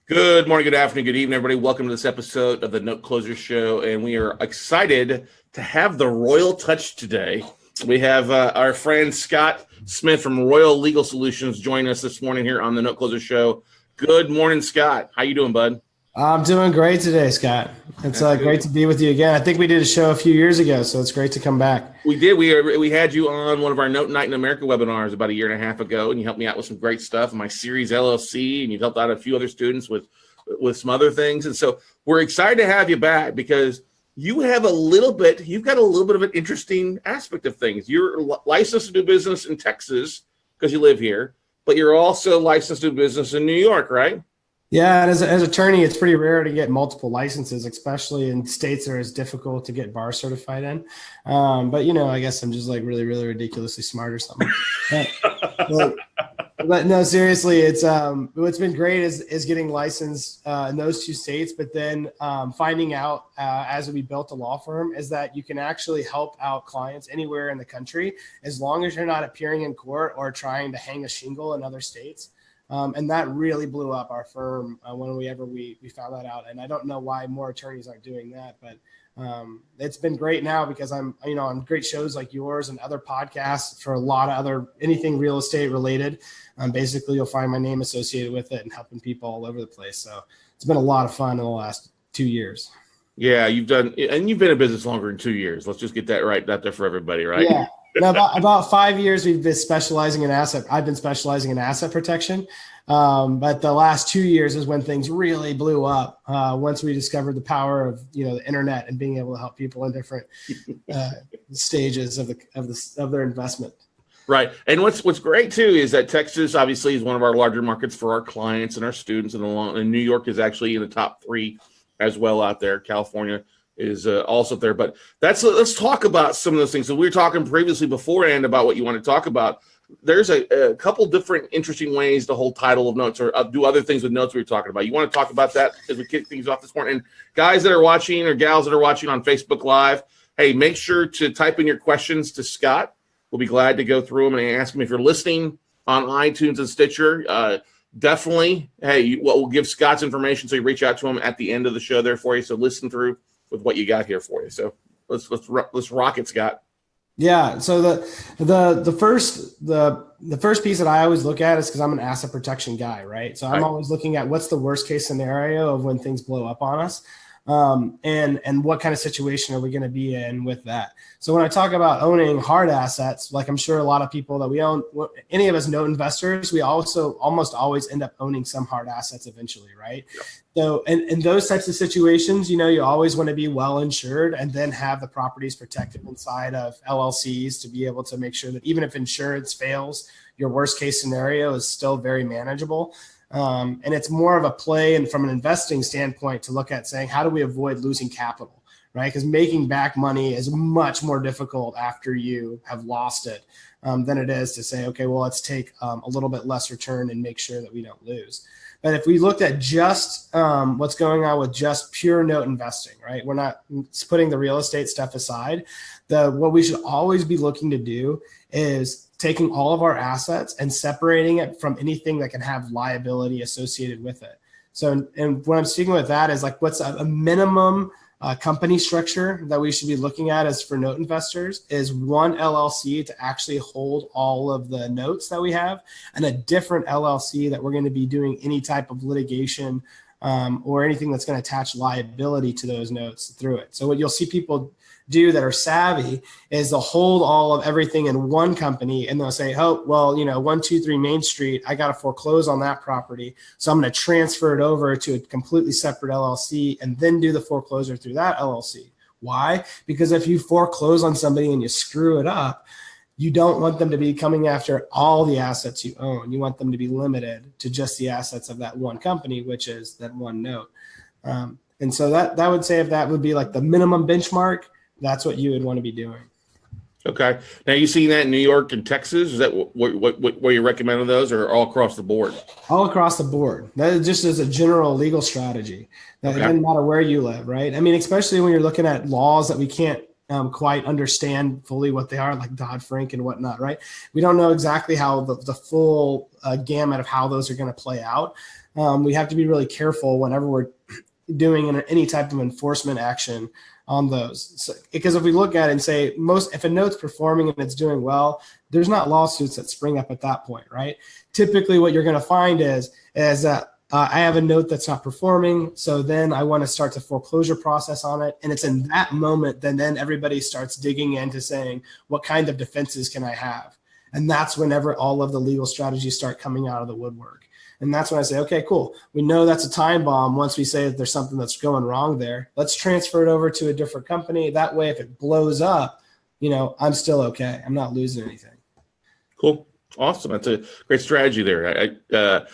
Good morning, good afternoon, good evening, everybody. Welcome to this episode of the Note Closer Show, and we are excited to have the Royal Touch today. We have our friend Scott Smith from Royal Legal Solutions joining us this morning here on the Note Closer Show. Good morning, Scott. How you doing, bud? I'm doing great today, Scott. It's That's great good. to be with you again. I think we did a show a few years ago, so it's great to come back. We did. We had you on one of our Note Night in America webinars about a year and a half ago, and you helped me out with some great stuff in my series LLC, and you helped out a few other students with some other things. And so we're excited to have you back because you've got a little bit of an interesting aspect of things. You're licensed to do business in Texas because you live here, but you're also licensed to do business in New York, right? Yeah, and as an attorney, it's pretty rare to get multiple licenses, especially in states that are as difficult to get bar certified in. But I guess I'm just like really, really ridiculously smart or something. but, but no, seriously, it's what's been great is getting licensed in those two states. But then finding out as we built a law firm is that you can actually help out clients anywhere in the country as long as you're not appearing in court or trying to hang a shingle in other states. And that really blew up our firm when we found that out. And I don't know why more attorneys aren't doing that, but it's been great now because I'm on great shows like yours and other podcasts for a lot of anything real estate related. Basically, you'll find my name associated with it and helping people all over the place. So it's been a lot of fun in the last 2 years. Yeah, you've been in business longer than 2 years. Let's just get that right out there for everybody, right? Yeah. Now, about 5 years, I've been specializing in asset protection. But the last 2 years is when things really blew up. Once we discovered the power of the internet and being able to help people in different stages of their investment. Right. And what's great too is that Texas obviously is one of our larger markets for our clients and our students, and New York is actually in the top 3 as well out there. California is also there. But let's talk about some of those things. So we were talking previously beforehand about what you want to talk about. There's a couple different interesting ways to hold title of notes or do other things with notes we were talking about. You want to talk about that as we kick things off this morning? And guys that are watching or gals that are watching on Facebook Live, hey, make sure to type in your questions to Scott. We'll be glad to go through them and ask him. If you're listening on iTunes and Stitcher, definitely, hey, we'll give Scott's information so you reach out to him at the end of the show there for you. So listen through with what you got here for you. So let's rock it, Scott. Yeah. So the first piece that I always look at is because I'm an asset protection guy, right? So I'm always looking at what's the worst case scenario of when things blow up on us. And what kind of situation are we going to be in with that? So when I talk about owning hard assets, like I'm sure a lot of people that we own, any of us note investors, we also almost always end up owning some hard assets eventually, right? Yep. So in those types of situations, you always want to be well insured and then have the properties protected inside of LLCs to be able to make sure that even if insurance fails, your worst case scenario is still very manageable. And it's more of a play and from an investing standpoint to look at saying, how do we avoid losing capital, right? Because making back money is much more difficult after you have lost it than it is to say, okay, well, let's take a little bit less return and make sure that we don't lose. But if we looked at just what's going on with just pure note investing, right? We're not putting the real estate stuff aside. What we should always be looking to do is taking all of our assets and separating it from anything that can have liability associated with it. So, and what I'm speaking with that is like, what's a minimum company structure that we should be looking at as for note investors is one LLC to actually hold all of the notes that we have, and a different LLC that we're going to be doing any type of litigation or anything that's going to attach liability to those notes through it. So what you'll see people do that are savvy is they'll hold all of everything in one company and they'll say, oh, well, 123 Main Street, I got to foreclose on that property. So I'm going to transfer it over to a completely separate LLC and then do the foreclosure through that LLC. Why? Because if you foreclose on somebody and you screw it up, you don't want them to be coming after all the assets you own. You want them to be limited to just the assets of that one company, which is that one note. And so that would say if that would be like the minimum benchmark, that's what you would want to be doing. Okay. Now, you seen that in New York and Texas? Is that where you recommend those, or all across the board? All across the board. That is just as a general legal strategy. That It doesn't matter where you live, right? I mean, especially when you're looking at laws that we can't quite understand fully what they are, like Dodd-Frank and whatnot, right? We don't know exactly how the full gamut of how those are going to play out. We have to be really careful whenever we're doing any type of enforcement action on those. So, because if we look at it and say if a note's performing and it's doing well, there's not lawsuits that spring up at that point, right? Typically what you're going to find is that I have a note that's not performing, so then I want to start the foreclosure process on it. And it's in that moment that then everybody starts digging into saying, what kind of defenses can I have? And that's whenever all of the legal strategies start coming out of the woodwork. And that's when I say, okay, cool. We know that's a time bomb. Once we say that there's something that's going wrong there, let's transfer it over to a different company. That way, if it blows up, I'm still okay. I'm not losing anything. Cool. Awesome. That's a great strategy there. The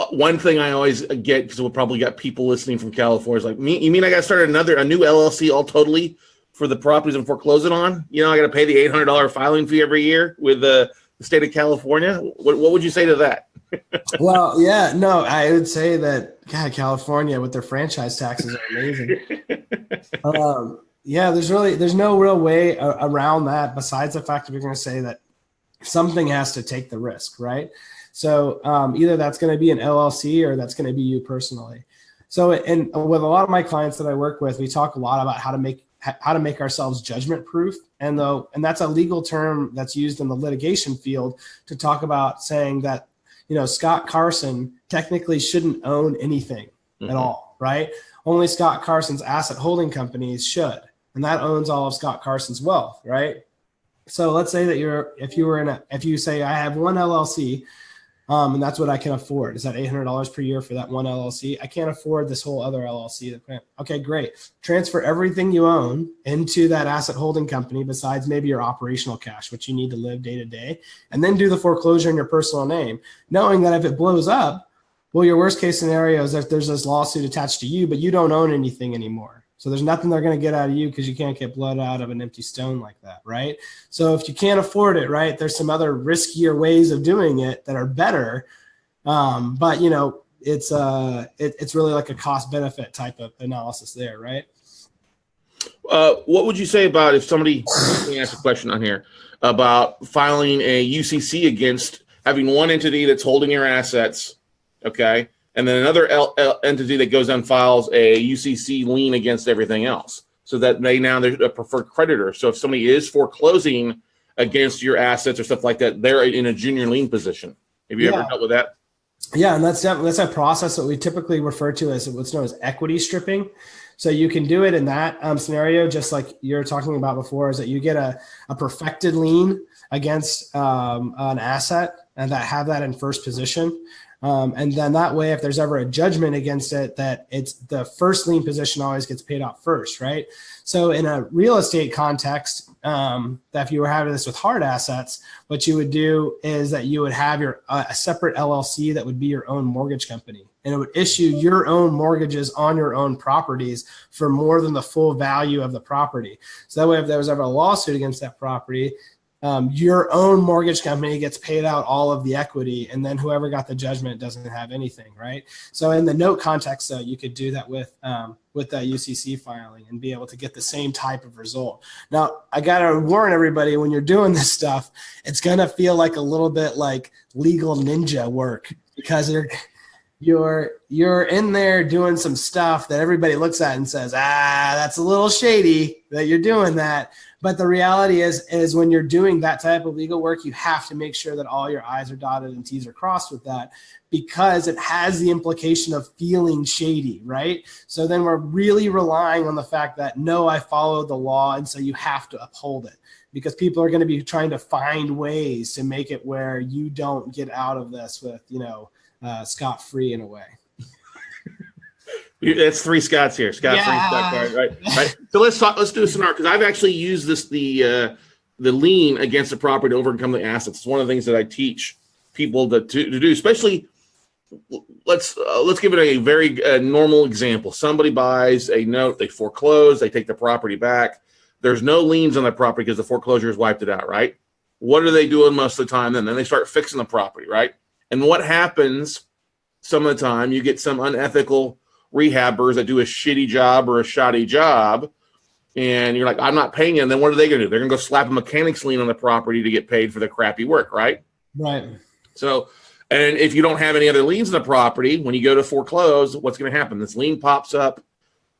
one thing I always get, because we'll probably got people listening from California, is like, you mean I got to start a new LLC all totally for the properties I'm foreclosing on? I got to pay the $800 filing fee every year with the state of California. What would you say to that? Well, yeah, no, I would say that, God, California with their franchise taxes are amazing. Yeah, there's no real way around that besides the fact that we're going to say that something has to take the risk, right? So either that's going to be an LLC or that's going to be you personally. So, and with a lot of my clients that I work with, we talk a lot about how to make ourselves judgment proof. And that's a legal term that's used in the litigation field to talk about saying that, Scott Carson technically shouldn't own anything at all, right? Only Scott Carson's asset holding companies should, and that owns all of Scott Carson's wealth, right? So let's say that if you say I have one LLC, and that's what I can afford. Is that $800 per year for that one LLC? I can't afford this whole other LLC. Okay, great. Transfer everything you own into that asset holding company besides maybe your operational cash, which you need to live day to day, and then do the foreclosure in your personal name, knowing that if it blows up, well, your worst case scenario is that there's this lawsuit attached to you, but you don't own anything anymore. So there's nothing they're going to get out of you because you can't get blood out of an empty stone like that, right? So if you can't afford it, right, there's some other riskier ways of doing it that are better. But it's really like a cost benefit type of analysis there, right? What would you say about if somebody, let me ask a question on here, about filing a UCC against having one entity that's holding your assets, okay, and then another entity that goes and files a UCC lien against everything else, so that they're a preferred creditor. So if somebody is foreclosing against your assets or stuff like that, they're in a junior lien position. Have you ever dealt with that? Yeah, and that's a process that we typically refer to as what's known as equity stripping. So you can do it in that scenario, just like you're talking about before, is that you get a perfected lien against an asset and that have that in first position. And then that way, if there's ever a judgment against it, that it's the first lien position always gets paid out first, right? So in a real estate context, that if you were having this with hard assets, what you would do is that you would have a separate LLC that would be your own mortgage company, and it would issue your own mortgages on your own properties for more than the full value of the property. So that way, if there was ever a lawsuit against that property, your own mortgage company gets paid out all of the equity, and then whoever got the judgment doesn't have anything, right? So in the note context, though, you could do that with that UCC filing and be able to get the same type of result. Now, I got to warn everybody, when you're doing this stuff, it's going to feel like a little bit like legal ninja work, because you're in there doing some stuff that everybody looks at and says, that's a little shady that you're doing that. But the reality is when you're doing that type of legal work, you have to make sure that all your I's are dotted and T's are crossed with that, because it has the implication of feeling shady, right? So then we're really relying on the fact that, no, I followed the law, and so you have to uphold it, because people are going to be trying to find ways to make it where you don't get out of this with, scot-free in a way. That's three Scots here. Scott free, Scott card, right? So let's do a scenario, because I've actually used the lien against the property to overcome the assets. It's one of the things that I teach people to do, especially. Let's give it a very normal example. Somebody buys a note, they foreclose, they take the property back. There's no liens on the property because the foreclosure has wiped it out, right? What are they doing most of the time? Then they start fixing the property, right? And what happens some of the time, you get some unethical rehabbers that do a shitty job or a shoddy job, and you're like, I'm not paying you. And then what are they going to do? They're going to go slap a mechanics lien on the property to get paid for the crappy work, right? Right. So, and if you don't have any other liens on the property, when you go to foreclose, what's going to happen? This lien pops up,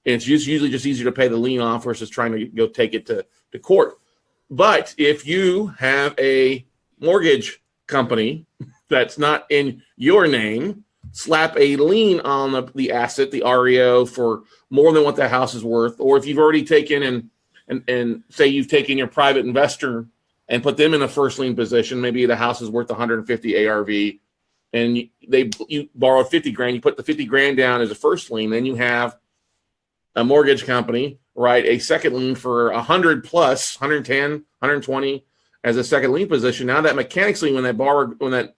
and it's usually just easier to pay the lien off versus trying to go take it to court. But if you have a mortgage company that's not in your name, slap a lien on the asset, the REO, for more than what the house is worth, or if you've already taken and say you've taken your private investor and put them in a first lien position, maybe the house is worth 150 ARV, and you borrowed 50 grand, you put the 50 grand down as a first lien, then you have a mortgage company write a second lien for 100 plus 110, 120 as a second lien position. Now that mechanics lien, when that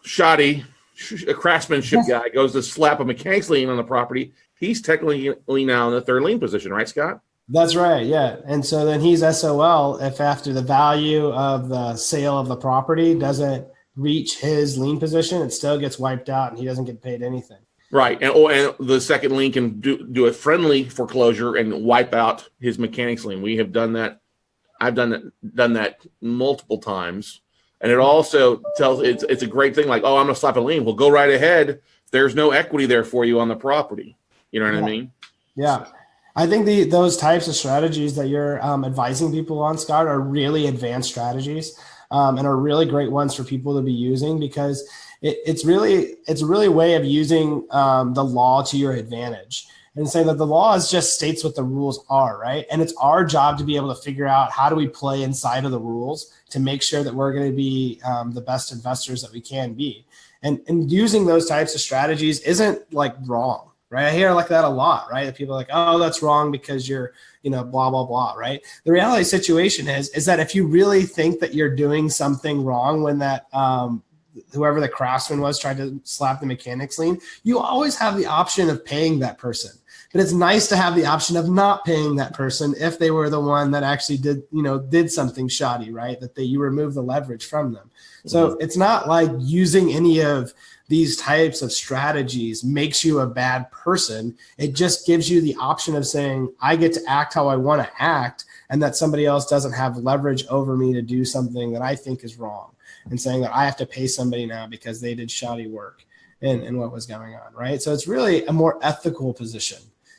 shoddy craftsmanship guy goes to slap a mechanics lien on the property, he's technically now in the third lien position, right, Scott? That's right. Yeah. And so then he's SOL if after the value of the sale of the property doesn't reach his lien position, it still gets wiped out and he doesn't get paid anything. Right. And the second lien can do a friendly foreclosure and wipe out his mechanics lien. We have done that. I've done that multiple times. And it also tells it's a great thing. Like, oh, I'm going to slap a lien. Well, go right ahead. There's no equity there for you on the property. You know what I mean? Yeah. I think those types of strategies that you're advising people on, Scott, are really advanced strategies and are really great ones for people to be using, because it's really a way of using the law to your advantage, and saying that the law just states what the rules are, right? And it's our job to be able to figure out how do we play inside of the rules to make sure that we're going to be the best investors that we can be. And using those types of strategies isn't like wrong, right? I hear like that a lot, right? That people are like, oh, that's wrong because you're, blah, blah, blah, right? The reality situation is that if you really think that you're doing something wrong when that whoever the craftsman was tried to slap the mechanics lien, you always have the option of paying that person. But it's nice to have the option of not paying that person if they were the one that actually did something shoddy, right? That you remove the leverage from them. So it's not like using any of these types of strategies makes you a bad person. It just gives you the option of saying, I get to act how I want to act, and that somebody else doesn't have leverage over me to do something that I think is wrong, and saying that I have to pay somebody now because they did shoddy work and what was going on, right? So it's really a more ethical position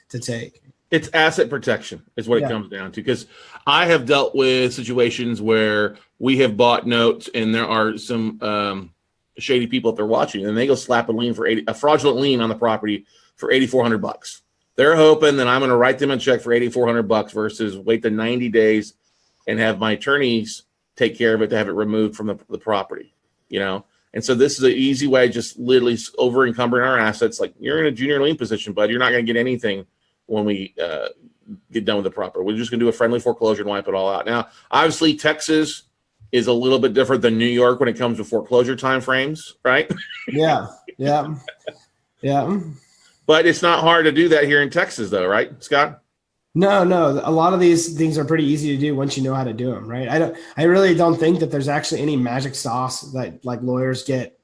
to take. It's asset protection is what it comes down to, because I have dealt with situations where we have bought notes and there are some shady people if they're watching, and they go slap a fraudulent lien on the property for $8,400. They're hoping that I'm going to write them a check for $8,400 versus wait the 90 days and have my attorneys take care of it to have it removed from the property, And so this is an easy way, just literally over encumbering our assets. Like, you're in a junior lien position, bud. You're not going to get anything when we get done with the property. We're just going to do a friendly foreclosure and wipe it all out. Now, obviously, Texas is a little bit different than New York when it comes to foreclosure timeframes, right? Yeah. But it's not hard to do that here in Texas, though, right, Scott? No. A lot of these things are pretty easy to do once you know how to do them, right? I really don't think that there's actually any magic sauce that like lawyers get,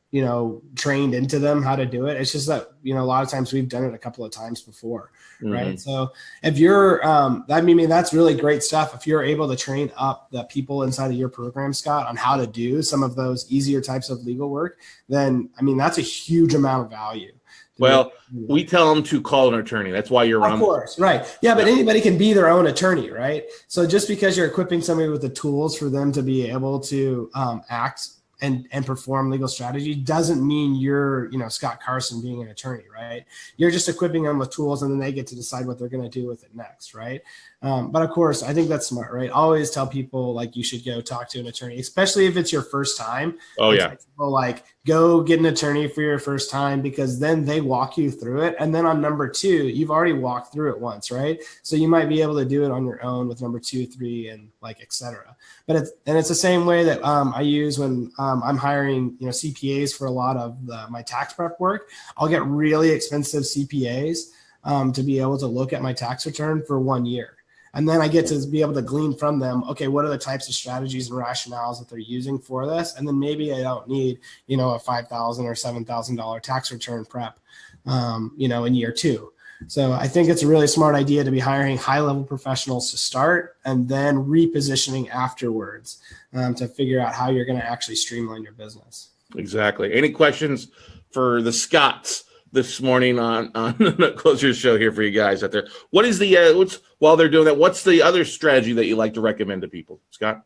trained into them how to do it. It's just that, a lot of times we've done it a couple of times before, right? So if you're, that's really great stuff. If you're able to train up the people inside of your program, Scott, on how to do some of those easier types of legal work, then, that's a huge amount of value. Well, we tell them to call an attorney. That's why you're on. Of course, right. Yeah, but anybody can be their own attorney, right? So just because you're equipping somebody with the tools for them to be able to act and perform legal strategy doesn't mean you're, Scott Carson being an attorney, right? You're just equipping them with tools, and then they get to decide what they're going to do with it next, right? But of course, I think that's smart, right? Always tell people like you should go talk to an attorney, especially if it's your first time. Oh yeah. People like go get an attorney for your first time, because then they walk you through it. And then on number 2, you've already walked through it once, right? So you might be able to do it on your own with number 2, 3, and like, et cetera. But it's the same way that I use when I'm hiring, CPAs for a lot of my tax prep work. I'll get really expensive CPAs to be able to look at my tax return for 1 year. And then I get to be able to glean from them, okay, what are the types of strategies and rationales that they're using for this? And then maybe I don't need, a $5,000 or $7,000 tax return prep, in year 2. So I think it's a really smart idea to be hiring high-level professionals to start and then repositioning afterwards to figure out how you're going to actually streamline your business. Exactly. Any questions for the Scots this morning on the Closers Show here for you guys out there? What is the while they're doing that, what's the other strategy that you like to recommend to people, Scott?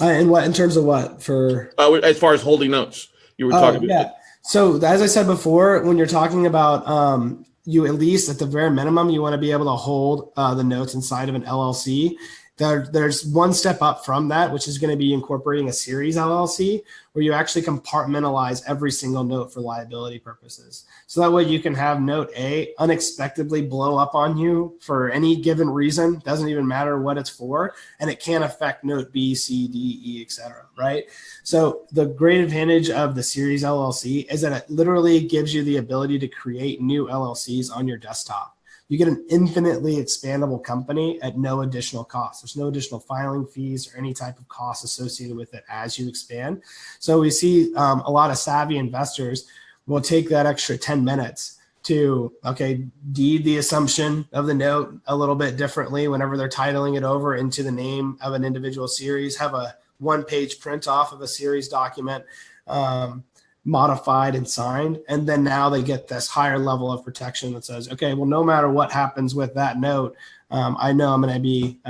In terms of what for? As far as holding notes, you were talking about. Yeah. So as I said before, when you're talking about you at least at the very minimum, you want to be able to hold the notes inside of an LLC. There's one step up from that, which is going to be incorporating a series LLC where you actually compartmentalize every single note for liability purposes. So that way you can have note A unexpectedly blow up on you for any given reason, doesn't even matter what it's for, and it can affect note B, C, D, E, etc. Right? So the great advantage of the series LLC is that it literally gives you the ability to create new LLCs on your desktop. You get an infinitely expandable company at no additional cost. There's no additional filing fees or any type of cost associated with it as you expand. So we see a lot of savvy investors will take that extra 10 minutes to, deed the assumption of the note a little bit differently whenever they're titling it over into the name of an individual series, have a one-page print off of a series document, modified and signed, and then now they get this higher level of protection that says, okay, well, no matter what happens with that note, I know I'm going to be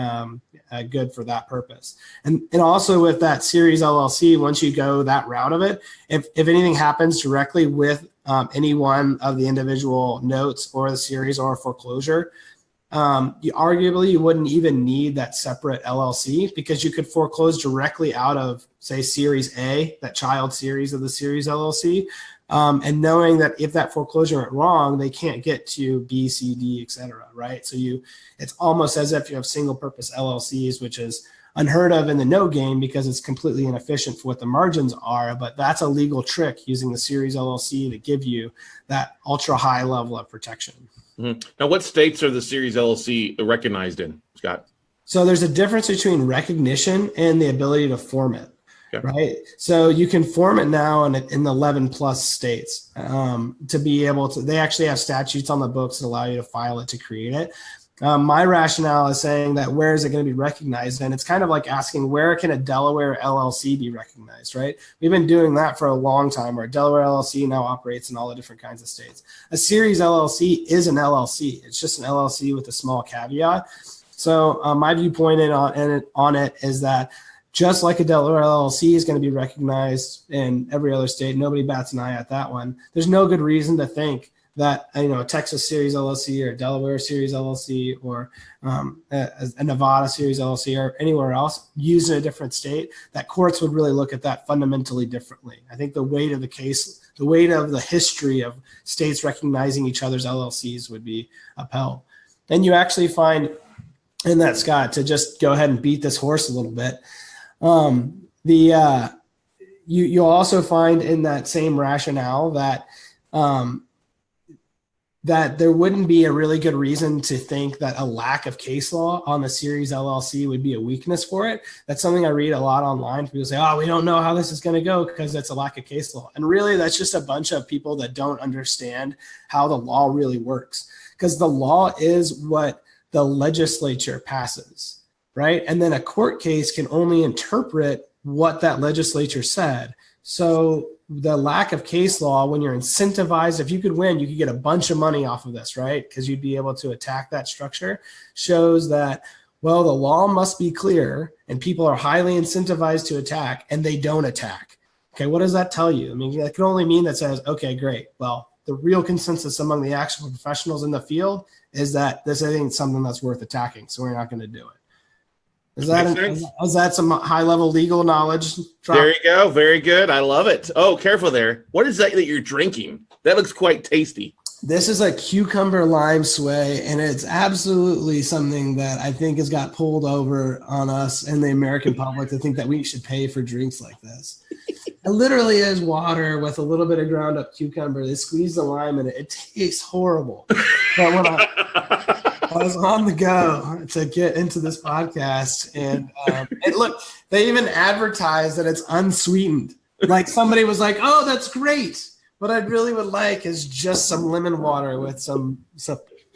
good for that purpose. And also with that series LLC, once you go that route of it, if anything happens directly with any one of the individual notes or the series or foreclosure, you wouldn't even need that separate LLC because you could foreclose directly out of, say, Series A, that child series of the Series LLC, and knowing that if that foreclosure went wrong, they can't get to B, C, D, et cetera, right? So it's almost as if you have single-purpose LLCs, which is unheard of in the no game because it's completely inefficient for what the margins are, but that's a legal trick using the Series LLC to give you that ultra-high level of protection. Mm-hmm. Now, what states are the Series LLC recognized in, Scott? So there's a difference between recognition and the ability to form it, right? So you can form it now in the 11 plus states to be able to, they actually have statutes on the books that allow you to file it to create it. My rationale is saying that where is it going to be recognized? And it's kind of like asking where can a Delaware LLC be recognized, right? We've been doing that for a long time where Delaware LLC now operates in all the different kinds of states. A series LLC is an LLC. It's just an LLC with a small caveat. So my viewpoint on it is that just like a Delaware LLC is going to be recognized in every other state, nobody bats an eye at that one. There's no good reason to think that a Texas Series LLC or a Delaware Series LLC or a Nevada Series LLC or anywhere else used in a different state, that courts would really look at that fundamentally differently. I think the weight of the case, the weight of the history of states recognizing each other's LLCs would be upheld. And you actually find in that, Scott, to just go ahead and beat this horse a little bit, you'll also find in that same rationale that that there wouldn't be a really good reason to think that a lack of case law on the Series LLC would be a weakness for it. That's something I read a lot online. People say, oh, we don't know how this is going to go because it's a lack of case law. And really, that's just a bunch of people that don't understand how the law really works, because the law is what the legislature passes, right? And then a court case can only interpret what that legislature said. So the lack of case law, when you're incentivized, if you could win, you could get a bunch of money off of this, right? Because you'd be able to attack that structure, shows that, well, the law must be clear and people are highly incentivized to attack and they don't attack. Okay, what does that tell you? I mean, that can only mean that says, okay, great. Well, the real consensus among the actual professionals in the field is that this ain't something that's worth attacking, so we're not going to do it. Is that some high-level legal knowledge? There you go. Very good. I love it. Oh, careful there. What is that you're drinking? That looks quite tasty. This is a cucumber lime sway, and it's absolutely something that I think has got pulled over on us and the American public to think that we should pay for drinks like this. It literally is water with a little bit of ground up cucumber. They squeeze the lime in it. It tastes horrible. But when I was on the go to get into this podcast, and look, they even advertise that it's unsweetened. Like somebody was like, "Oh, that's great. What I really would like is just some lemon water with some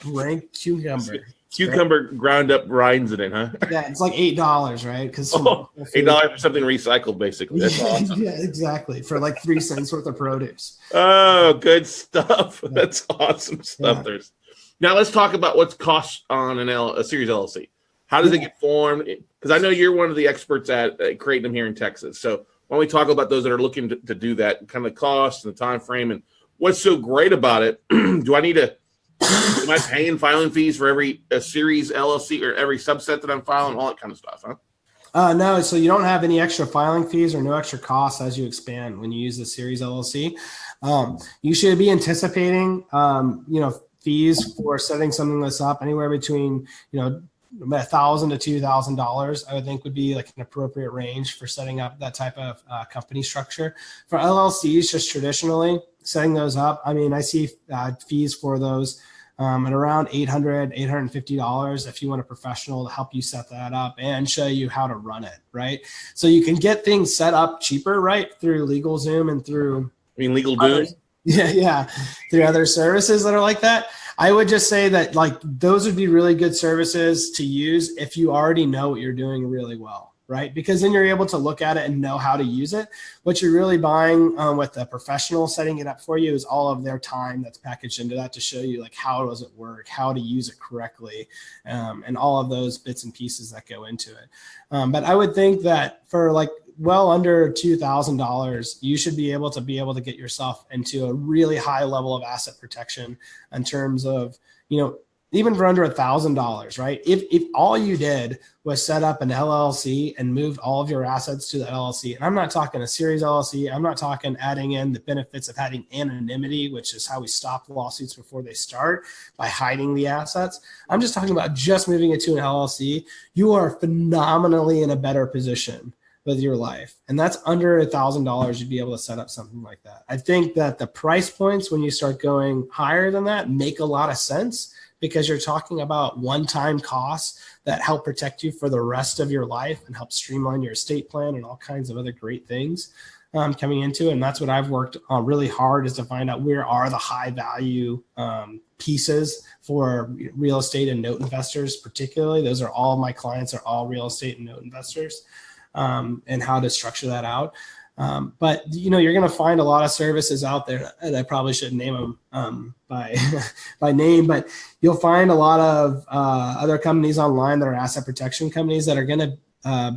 rank cucumber. Cucumber ground up rinds in it, huh? Yeah, it's like $8, right? Because $8 for something recycled, basically. That's awesome. Yeah, exactly. For like 3 cents worth of produce. Oh, good stuff. Yeah. That's awesome stuff. Yeah. Now let's talk about what's cost on a series LLC. How does it get formed? Because I know you're one of the experts at creating them here in Texas. So why don't we talk about those that are looking to do that, kind of the cost and the time frame, and what's so great about it? Do I need to? Am I paying filing fees for every series LLC or every subset that I'm filing, all that kind of stuff, huh? No, so you don't have any extra filing fees or no extra costs as you expand when you use the series LLC. You should be anticipating, fees for setting something this up anywhere between, $1,000 to $2,000. I would think would be like an appropriate range for setting up that type of company structure. For LLCs, just traditionally setting those up, I see fees for those at around $800, $850 if you want a professional to help you set that up and show you how to run it, right? So you can get things set up cheaper, right, through LegalZoom and through LegalDoom? Yeah, through other services that are like that. I would just say that those would be really good services to use if you already know what you're doing really well, right? Because then you're able to look at it and know how to use it. What you're really buying with a professional setting it up for you is all of their time that's packaged into that to show you how does it work, how to use it correctly, and all of those bits and pieces that go into it. But I would think that for well under $2,000, you should be able to get yourself into a really high level of asset protection in terms of, even for under $1,000, right? If all you did was set up an LLC and moved all of your assets to the LLC, and I'm not talking a series LLC, I'm not talking adding in the benefits of having anonymity, which is how we stop lawsuits before they start by hiding the assets. I'm just talking about just moving it to an LLC. You are phenomenally in a better position with your life. And that's under $1,000, you'd be able to set up something like that. I think that the price points when you start going higher than that make a lot of sense because you're talking about one-time costs that help protect you for the rest of your life and help streamline your estate plan and all kinds of other great things coming into it. And that's what I've worked on really hard is to find out where are the high value pieces for real estate and note investors, particularly. Those are all of my clients are all real estate and note investors. And how to structure that out. But, you're going to find a lot of services out there, and I probably shouldn't name them by name, but you'll find a lot of other companies online that are asset protection companies that are going to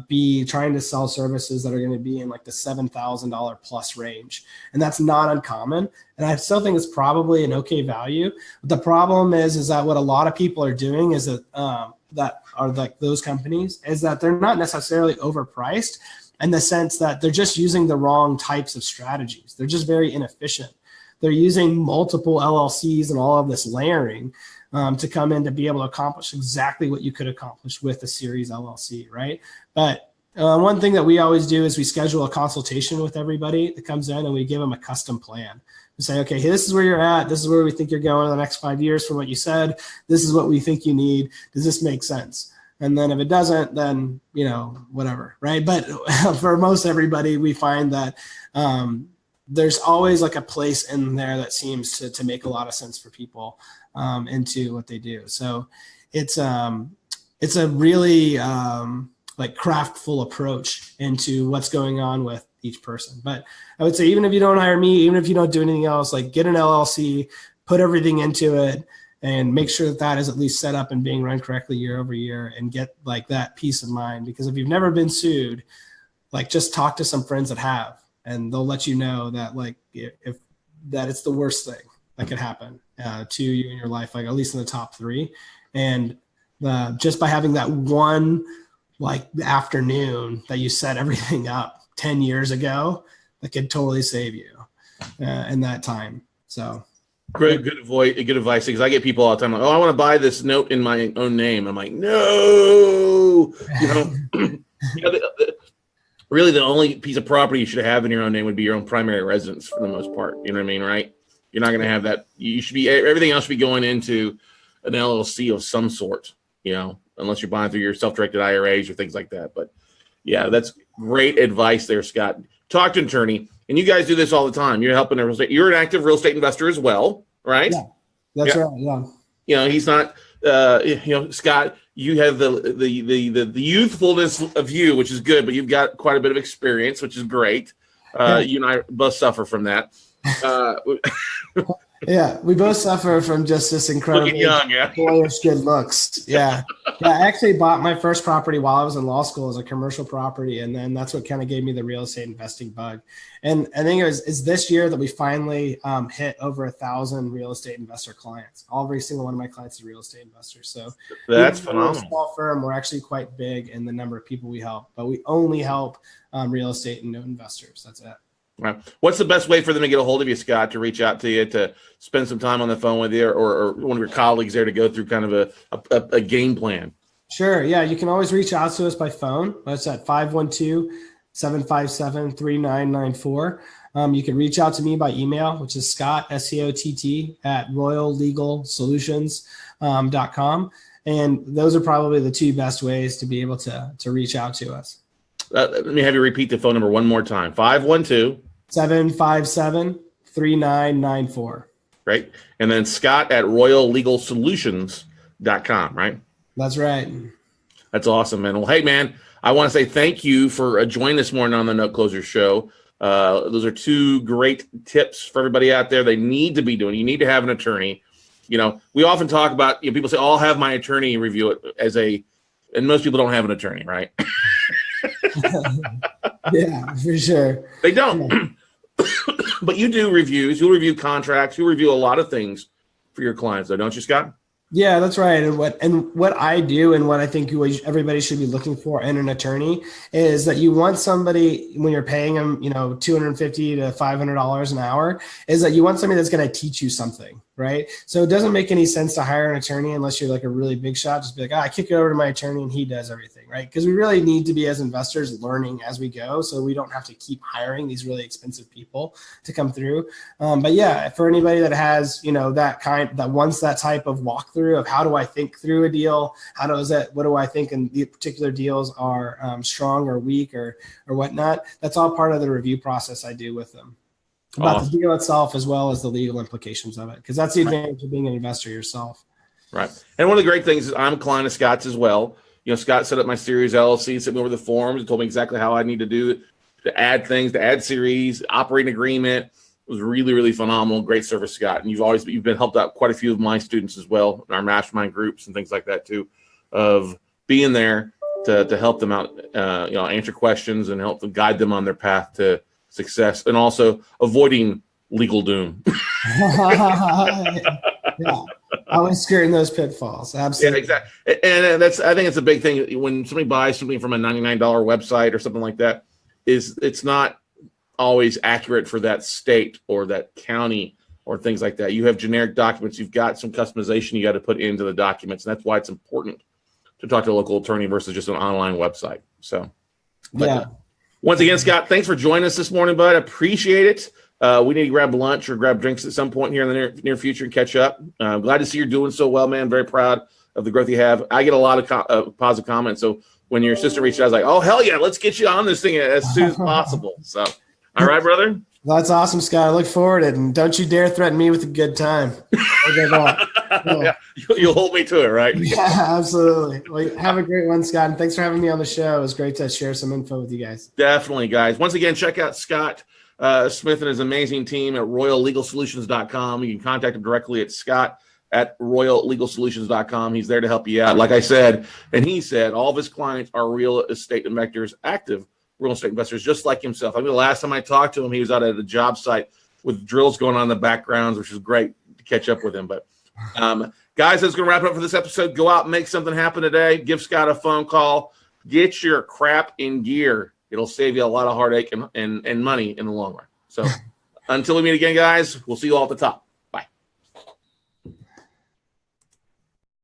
be trying to sell services that are going to be in the $7,000 plus range. And that's not uncommon. And I still think it's probably an okay value. But the problem is that what a lot of people are doing is that are those companies is that they're not necessarily overpriced in the sense that they're just using the wrong types of strategies. They're just very inefficient. They're using multiple LLCs and all of this layering to come in to be able to accomplish exactly what you could accomplish with a series LLC, right? But one thing that we always do is we schedule a consultation with everybody that comes in and we give them a custom plan. We say, okay, hey, this is where you're at. This is where we think you're going in the next 5 years from what you said. This is what we think you need. Does this make sense? And then if it doesn't, then, whatever, right? But for most everybody, we find that there's always a place in there that seems to make a lot of sense for people into what they do. So it's a really craftful approach into what's going on with each person. But I would say, even if you don't hire me, even if you don't do anything else, get an LLC, put everything into it, and make sure that is at least set up and being run correctly year over year, and get that peace of mind. Because if you've never been sued, just talk to some friends that have, and they'll let you know that if that it's the worst thing that could happen to you in your life, at least in the top 3. And just by having that one afternoon that you set everything up 10 years ago, that could totally save you in that time. So good advice, because I get people all the time I want to buy this note in my own name. I'm like, no, really the only piece of property you should have in your own name would be your own primary residence for the most part. You know what I mean, right? You're not going to have that. You should be, everything else should be going into an LLC of some sort, unless you're buying through your self-directed IRAs or things like that. But yeah, that's great advice there, Scott. Talk to an attorney, and you guys do this all the time. You're helping real estate. You're an active real estate investor as well, right? Yeah, that's right. Yeah. he's not. Scott, you have the youthfulness of you, which is good, but you've got quite a bit of experience, which is great. You and I both suffer from that. Yeah, we both suffer from just this incredible boyish good looks. Yeah. I actually bought my first property while I was in law school as a commercial property, and then that's what kind of gave me the real estate investing bug. And I think it's this year that we finally hit over 1,000 real estate investor clients. Every single one of my clients is a real estate investor. So that's phenomenal. We're a small firm. We're actually quite big in the number of people we help, but we only help real estate and no investors. That's it. Right. What's the best way for them to get a hold of you, Scott, to reach out to you, to spend some time on the phone with you, or one of your colleagues there to go through kind of a game plan? Sure. Yeah, you can always reach out to us by phone. That's at 512-757-3994. You can reach out to me by email, which is Scott, SCOTT, at royallegalsolutions.com. And those are probably the two best ways to be able to reach out to us. Let me have you repeat the phone number one more time. 512-757-3994. Right. And then Scott at royallegalsolutions.com, right? That's right. That's awesome, man. Well, hey, man, I want to say thank you for joining this morning on the Note Closer Show. Those are two great tips for everybody out there. They need to be doing. You need to have an attorney. We often talk about, people say, I'll have my attorney review it and most people don't have an attorney, right? Yeah, for sure. They don't. Yeah. But you do reviews. You'll review contracts. You'll review a lot of things for your clients, though, don't you, Scott? Yeah, that's right. And what I do, and what I think everybody should be looking for in an attorney, is that you want somebody, when you're paying them, $250 to $500 an hour, is that you want somebody that's going to teach you something, right? So it doesn't make any sense to hire an attorney unless you're like a really big shot. Just be like, I kick it over to my attorney and he does everything, right? Because we really need to be, as investors, learning as we go, so we don't have to keep hiring these really expensive people to come through. But yeah, for anybody that has, that wants that type of walkthrough of how do I think through a deal? What do I think in the particular deals are strong or weak or whatnot? That's all part of the review process I do with them about the deal itself, as well as the legal implications of it. Because that's the advantage of being an investor yourself. Right. And one of the great things is I'm a client of Scott's as well. Scott set up my series LLC, sent me over the forms and told me exactly how I need to do it, to add things, to add series, operating agreement. It was really, really phenomenal. Great service, Scott. And you've been helped out quite a few of my students as well in our mastermind groups and things like that too, of being there to help them out, answer questions and help them guide them on their path to success, and also avoiding legal doom. Yeah. Always skirting those pitfalls. Absolutely. Yeah, exactly. And I think it's a big thing when somebody buys something from a $99 website or something like that, it's not always accurate for that state or that county or things like that. You have generic documents. You've got some customization you got to put into the documents. And that's why it's important to talk to a local attorney versus just an online website. So, yeah. Once again, Scott, thanks for joining us this morning, bud. Appreciate it. We need to grab lunch or grab drinks at some point here in the near future and catch up. I'm glad to see you're doing so well, man. Very proud of the growth you have. I get a lot of positive comments. So when your sister reached out, I was like, oh, hell yeah, let's get you on this thing as soon as possible. So, all right, brother. That's awesome, Scott. I look forward to it. And don't you dare threaten me with a good time. Yeah, you'll hold me to it, right? Yeah, absolutely. Well, have a great one, Scott. And thanks for having me on the show. It was great to share some info with you guys. Definitely, guys. Once again, check out Scott Smith and his amazing team at royallegalsolutions.com. You can contact him directly at scott@royallegalsolutions.com. He's there to help you out. Like I said, and he said, all of his clients are real estate investors, active real estate investors, just like himself. I mean, the last time I talked to him, he was out at a job site with drills going on in the backgrounds, which is great to catch up with him. But guys, that's going to wrap it up for this episode. Go out and make something happen today. Give Scott a phone call. Get your crap in gear. It'll save you a lot of heartache and money in the long run. So until we meet again, guys, we'll see you all at the top.